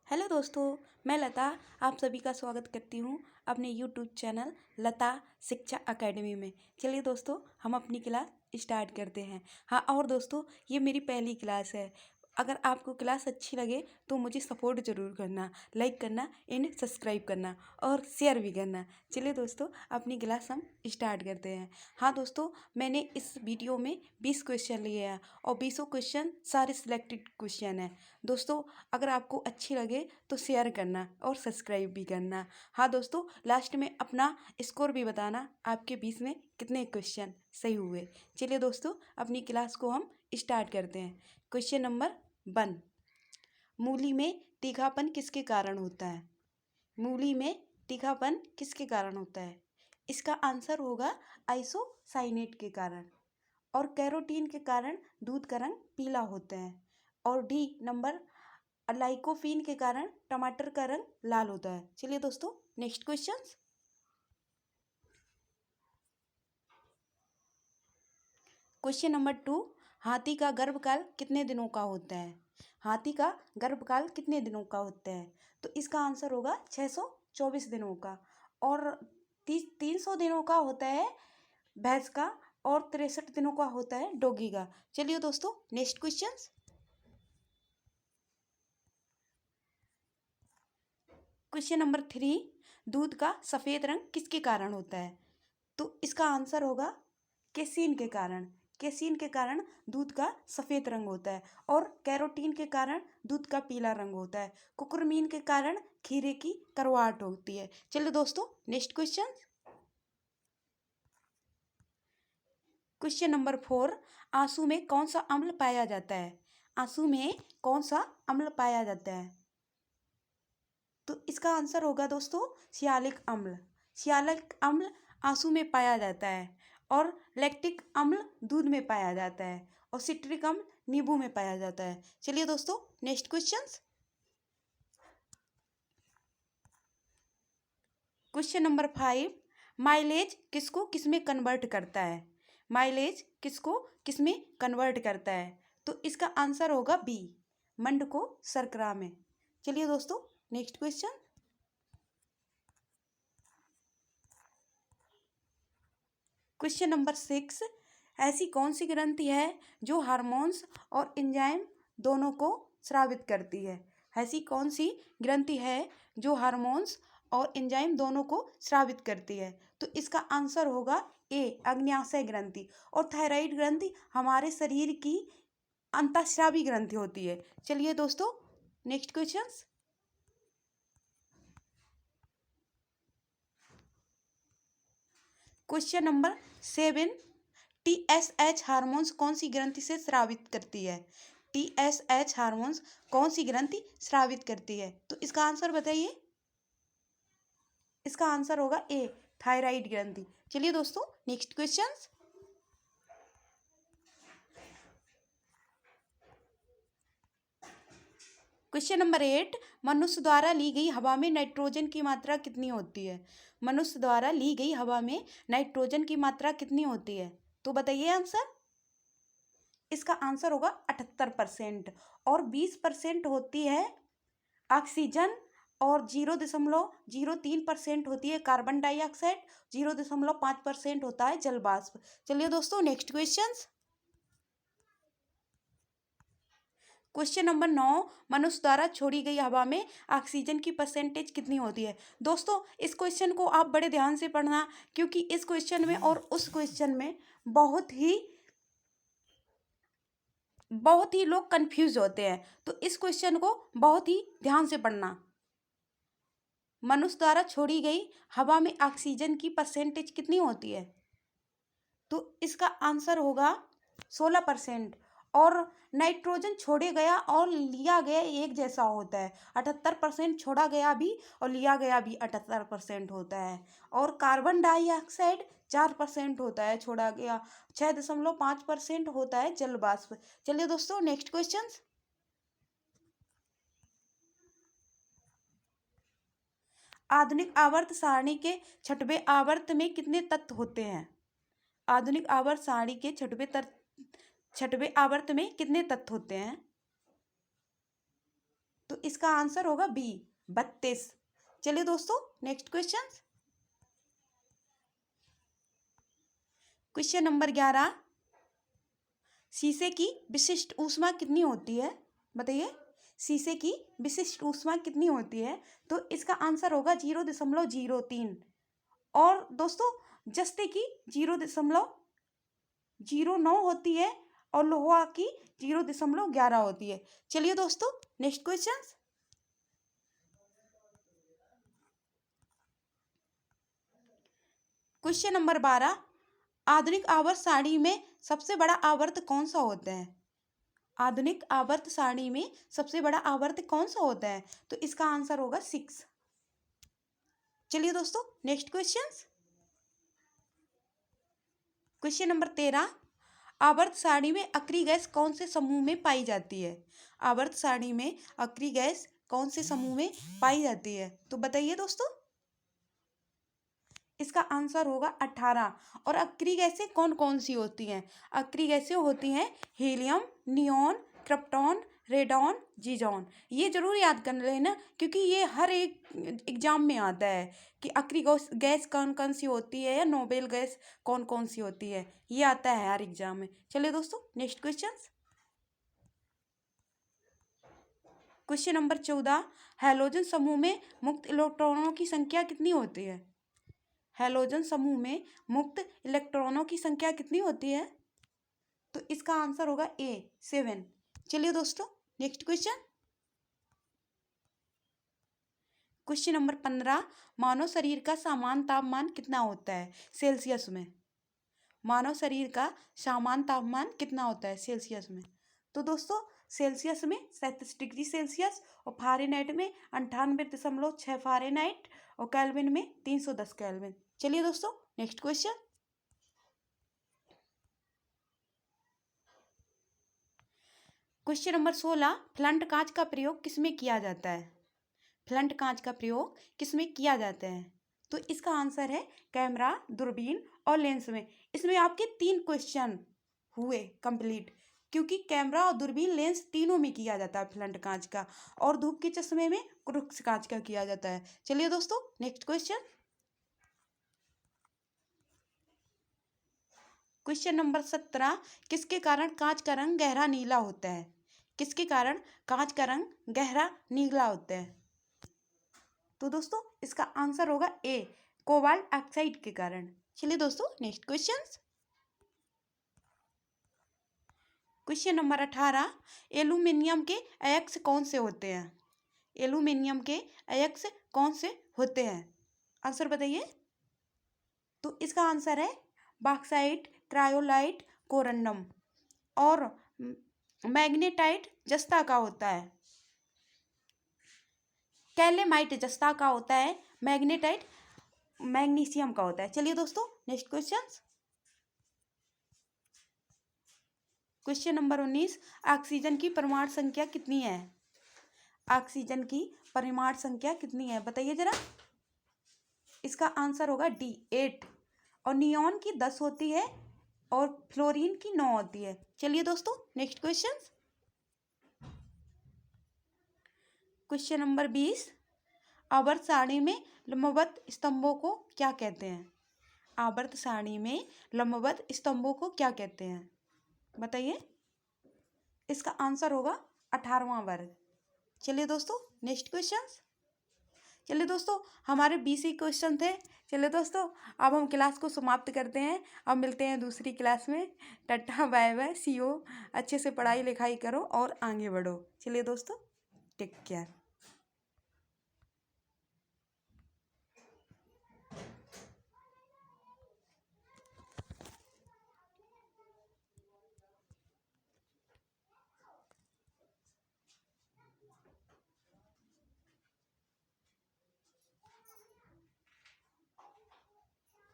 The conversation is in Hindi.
हेलो दोस्तों, मैं लता आप सभी का स्वागत करती हूँ अपने यूट्यूब चैनल लता शिक्षा एकेडमी में। चलिए दोस्तों, हम अपनी क्लास स्टार्ट करते हैं। हाँ, और दोस्तों ये मेरी पहली क्लास है। अगर आपको क्लास अच्छी लगे तो मुझे सपोर्ट ज़रूर करना, लाइक करना एंड सब्सक्राइब करना और शेयर भी करना। चलिए दोस्तों, अपनी क्लास हम स्टार्ट करते हैं। हाँ दोस्तों, मैंने इस वीडियो में 20 क्वेश्चन लिए हैं और 20 क्वेश्चन सारे सिलेक्टेड क्वेश्चन हैं। दोस्तों अगर आपको अच्छी लगे तो शेयर करना और सब्सक्राइब भी करना। हाँ दोस्तों, लास्ट में अपना स्कोर भी बताना, आपके 20 में कितने क्वेश्चन सही हुए। चलिए दोस्तों, अपनी क्लास को हम स्टार्ट करते हैं। क्वेश्चन नंबर 1, मूली में तीखापन किसके कारण होता है? मूली में तीखापन किसके कारण होता है? इसका आंसर होगा आइसोसाइनेट के कारण। और कैरोटीन के कारण दूध का रंग पीला होता है। और डी नंबर, लाइकोफीन के कारण टमाटर का रंग लाल होता है। चलिए दोस्तों, नेक्स्ट क्वेश्चन। क्वेश्चन नंबर 2, हाथी का गर्भकाल कितने दिनों का होता है? हाथी का गर्भकाल कितने दिनों का होता है? तो इसका आंसर होगा 624 दिनों का। और 300 दिनों का होता है भैंस का और 63 दिनों का होता है डॉगी का। चलिए दोस्तों, नेक्स्ट क्वेश्चन। क्वेश्चन नंबर 3, दूध का सफ़ेद रंग किसके कारण होता है? तो इसका आंसर होगा केसीन के कारण। केसीन के कारण दूध का सफ़ेद रंग होता है। और कैरोटीन के कारण दूध का पीला रंग होता है। कुकुरमीन के कारण खीरे की करवाहट होती है। चलिए दोस्तों, नेक्स्ट क्वेश्चन। क्वेश्चन नंबर 4, आंसू में कौन सा अम्ल पाया जाता है? आंसू में कौन सा अम्ल पाया जाता है? तो इसका आंसर होगा दोस्तों सियालिक अम्ल। सियालिक अम्ल आंसू में पाया जाता है। और लैक्टिक अम्ल दूध में पाया जाता है। और सिट्रिक अम्ल नींबू में पाया जाता है। चलिए दोस्तों, next question. Question number 5, mileage किसको किसमें कन्वर्ट करता है? माइलेज किसको किसमें कन्वर्ट करता है? तो इसका आंसर होगा बी, मंड को शर्करा में। चलिए दोस्तों, नेक्स्ट क्वेश्चन। क्वेश्चन नंबर 6, ऐसी कौन सी ग्रंथि है जो हार्मोन्स और एंजाइम दोनों को स्रावित करती है? ऐसी कौन सी ग्रंथि है जो हार्मोन्स और एंजाइम दोनों को स्रावित करती है? तो इसका आंसर होगा ए, अग्न्याशय ग्रंथि। और थायराइड ग्रंथि हमारे शरीर की अंतःस्रावी ग्रंथि होती है। चलिए दोस्तों, next question. Question number 7, TSH hormones कौन सी ग्रंथि से स्रावित करती है? TSH हार्मोन्स कौन सी ग्रंथि स्रावित करती है? तो इसका आंसर बताइए। इसका आंसर होगा ए, थायराइड ग्रंथि। चलिए दोस्तों, नेक्स्ट क्वेश्चन। क्वेश्चन नंबर 8, मनुष्य द्वारा ली गई हवा में नाइट्रोजन की मात्रा कितनी होती है? मनुष्य द्वारा ली गई हवा में नाइट्रोजन की मात्रा कितनी होती है? तो बताइए आंसर। इसका आंसर होगा 78%। और 20% होती है ऑक्सीजन। और 0.03% होती है कार्बन डाइऑक्साइड। 0.5% होता है जल वाष्प। चलिए दोस्तों, नेक्स्ट क्वेश्चन। क्वेश्चन नंबर 9, मनुष्य द्वारा छोड़ी गई हवा में ऑक्सीजन की परसेंटेज कितनी होती है? दोस्तों इस क्वेश्चन को आप बड़े ध्यान से पढ़ना, क्योंकि इस क्वेश्चन में और उस क्वेश्चन में बहुत ही लोग कंफ्यूज होते हैं। तो इस क्वेश्चन को बहुत ही ध्यान से पढ़ना। मनुष्य द्वारा छोड़ी गई हवा में ऑक्सीजन की परसेंटेज कितनी होती है? तो इसका आंसर होगा 16%। और नाइट्रोजन छोड़े गया और लिया गया एक जैसा होता है। 78% छोड़ा गया भी और लिया गया भी 78% होता है। और कार्बन डाइऑक्साइड 4% होता है छोड़ा गया। 6.5% होता है जल वाष्प। चलिए दोस्तों, नेक्स्ट क्वेश्चन। आधुनिक आवर्त सारणी के छठवें आवर्त में कितने तत्व होते हैं? आधुनिक आवर्त सारणी के छठवें आवर्त में कितने तत्व होते हैं? तो इसका आंसर होगा बी 32। चलिए दोस्तों नेक्स्ट क्वेश्चन। क्वेश्चन नंबर 11, शीशे की विशिष्ट ऊष्मा कितनी होती है? बताइए, शीशे की विशिष्ट ऊष्मा कितनी होती है? तो इसका आंसर होगा 0.03। और दोस्तों जस्ते की 0.09 होती है और लोहा की 0.11 होती है। चलिए दोस्तों नेक्स्ट क्वेश्चन। क्वेश्चन नंबर 12, आधुनिक आवर्त सारणी में सबसे बड़ा आवर्त कौन सा होता है? आधुनिक आवर्त सारणी में सबसे बड़ा आवर्त कौन सा होता है? तो इसका आंसर होगा 6। चलिए दोस्तों नेक्स्ट क्वेश्चन। क्वेश्चन नंबर 13, आवर्त सारणी में अक्रिय गैस कौन से समूह में पाई जाती है? आवर्त सारणी में अक्रिय गैस कौन से समूह में पाई जाती है? तो बताइए दोस्तों। इसका आंसर होगा 18। और अक्रिय गैसें कौन कौन सी होती हैं? अक्रिय गैसें होती हैं हीलियम, नियॉन, क्रिप्टॉन, रेडॉन, जीजॉन। ये जरूर याद कर लेना क्योंकि ये हर एक एग्जाम में आता है कि अक्रिय गैस कौन कौन सी होती है या नोबेल गैस कौन कौन सी होती है। ये आता है हर एग्जाम में। चलिए दोस्तों next question. Question number 14, halogen समूह में मुक्त इलेक्ट्रॉनों की संख्या कितनी होती है? हैलोजन समूह में मुक्त इलेक्ट्रॉनों की संख्या कितनी होती है? तो इसका आंसर होगा ए 7। चलिए दोस्तों नेक्स्ट क्वेश्चन। क्वेश्चन नंबर 15, मानव शरीर का सामान्य तापमान कितना होता है सेल्सियस में? मानव शरीर का सामान्य तापमान कितना होता है सेल्सियस में? तो दोस्तों सेल्सियस में 37 डिग्री सेल्सियस और फ़ारेनहाइट में 98.6 फ़ारेनहाइट और केल्विन में 310 केल्विन। चलिए दोस्तों नेक्स्ट क्वेश्चन। क्वेश्चन नंबर 16, फ्लंट कांच का प्रयोग किसमें किया जाता है? फ्लंट कांच का प्रयोग किसमें किया जाता है? तो इसका आंसर है कैमरा, दूरबीन और लेंस में। इसमें आपके 3 क्वेश्चन हुए कंप्लीट क्योंकि कैमरा और दूरबीन लेंस तीनों में किया जाता है फ्लंट कांच का, और धूप के चश्मे में क्रूक्स कांच का किया जाता है। चलिए दोस्तों नेक्स्ट क्वेश्चन। क्वेश्चन नंबर 17, किसके कारण कांच का रंग गहरा नीला होता है? किसके कारण कांच का रंग गहरा नीला होता है? तो दोस्तों इसका आंसर होगा ए कोबाल्ट ऑक्साइड के कारण। चलिए दोस्तों next question. Question number 18, aluminium के अयस्क कौन से होते हैं? एल्यूमिनियम के अयस्क कौन से होते हैं? आंसर बताइए। तो इसका आंसर है बॉक्साइट, क्रायोलाइट, कोरंडम। और मैग्नेटाइट जस्ता का होता है, कैलेमाइट जस्ता का होता है, मैग्नेटाइट मैग्नीशियम का होता है। चलिए दोस्तों next question. Question number 19, oxygen की परमाणु संख्या कितनी है? ऑक्सीजन की परमाणु संख्या कितनी है बताइए जरा। इसका आंसर होगा डी 8। और नियॉन की 10 होती है और फ्लोरीन की 9 होती है। चलिए दोस्तों नेक्स्ट क्वेश्चन। क्वेश्चन नंबर 20, आवर्त सारणी में लंबवत स्तंभों को क्या कहते हैं? आवर्त सारणी में लंबवत स्तंभों को क्या कहते हैं बताइए। इसका आंसर होगा 18वां वर्ग। चलिए दोस्तों नेक्स्ट क्वेश्चन। चलिए दोस्तों हमारे 20 ही क्वेश्चन थे। चलिए दोस्तों अब हम क्लास को समाप्त करते हैं। अब मिलते हैं दूसरी क्लास में। Tata bye bye see you. अच्छे से पढ़ाई लिखाई करो और आगे बढ़ो। चलिए दोस्तों टेक केयर।